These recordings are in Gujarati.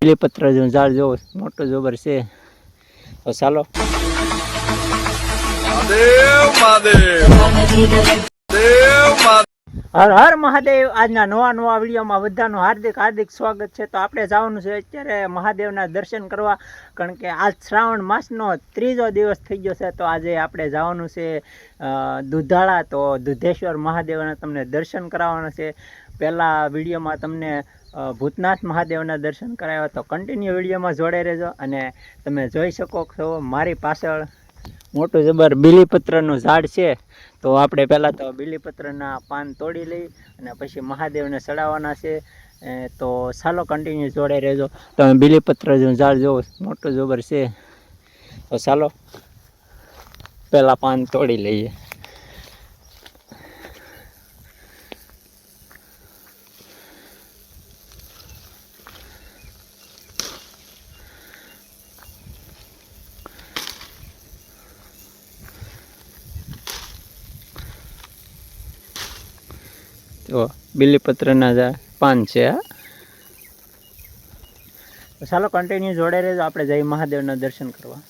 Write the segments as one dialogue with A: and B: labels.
A: બીલીપત્ર જેવું ઝાડ જેવો મોટું જબર છે. તો ચાલો હર હર મહાદેવ. આજના નવા વિડીયોમાં બધાનું હાર્દિક સ્વાગત છે. તો આપણે જવાનું છે અત્યારે મહાદેવના દર્શન કરવા, કારણ કે આજ શ્રાવણ માસનો 3જો દિવસ થઈ ગયો છે. તો આજે આપણે જવાનું છે દુધાળા. તો દુધેશ્વર મહાદેવના તમને દર્શન કરાવવાના છે. પહેલાં વિડીયોમાં તમને ભૂતનાથ મહાદેવના દર્શન કરાવ્યા, તો કન્ટિન્યુ વિડીયોમાં જોડાઈ રહેજો. અને તમે જોઈ શકો છો મારી પાછળ મોટું જબર બીલીપત્રનું ઝાડ છે. તો આપણે પહેલાં તો બીલીપત્રના પાન તોડી લઈ અને પછી મહાદેવને ચડાવવાના છે. તો ચાલો કન્ટિન્યુ જોડાઈ રહેજો. તમે બીલીપત્ર જેવું ઝાડ જોવો મોટું જબર છે. તો ચાલો પહેલાં પાન તોડી લઈએ. તો બીલીપત્રના પાન છે. તો ચાલો કન્ટિન્યુ જોડાઈ રહેજો. આપણે જઈ મહાદેવના દર્શન કરવા.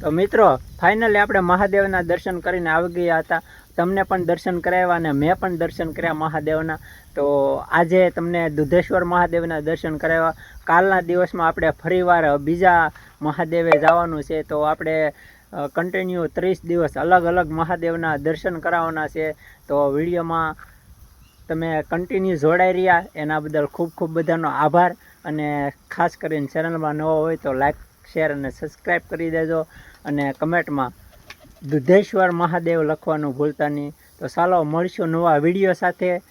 A: તો મિત્રો ફાઇનલી આપણે મહાદેવના દર્શન કરીને આવી ગયા હતા. તમને પણ દર્શન કરાવ્યા અને મેં પણ દર્શન કર્યા મહાદેવના. તો આજે તમને દુધેશ્વર મહાદેવના દર્શન કરાવ્યા. કાલના દિવસમાં આપણે ફરીવાર બીજા મહાદેવે જવાનું છે. તો આપણે કન્ટિન્યુ 30 દિવસ અલગ અલગ મહાદેવના દર્શન કરાવવાના છે. તો વિડીયોમાં તમે કન્ટિન્યુ જોડાઈ રહ્યા એના બદલ ખૂબ ખૂબ બધાનો આભાર. અને ખાસ કરીને ચેનલમાં નવો હોય તો લાઈક, શેર અને સબસ્ક્રાઈબ કરી દેજો. અને કમેન્ટમાં દુધેશ્વર મહાદેવ લખવાનું ભૂલતા નહીં. તો ચાલો મળીશું નવા વિડીયો સાથે.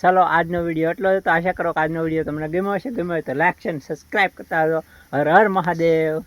A: ચાલો આજનો વિડીયો એટલો જ હતો. આશા કરો કે આજનો વિડીયો તમને ગમ્યો હશે. ગમ્યો હોય તો લાઈક, શેર અને સબસ્ક્રાઈબ કરતા આવજો. હર હર મહાદેવ.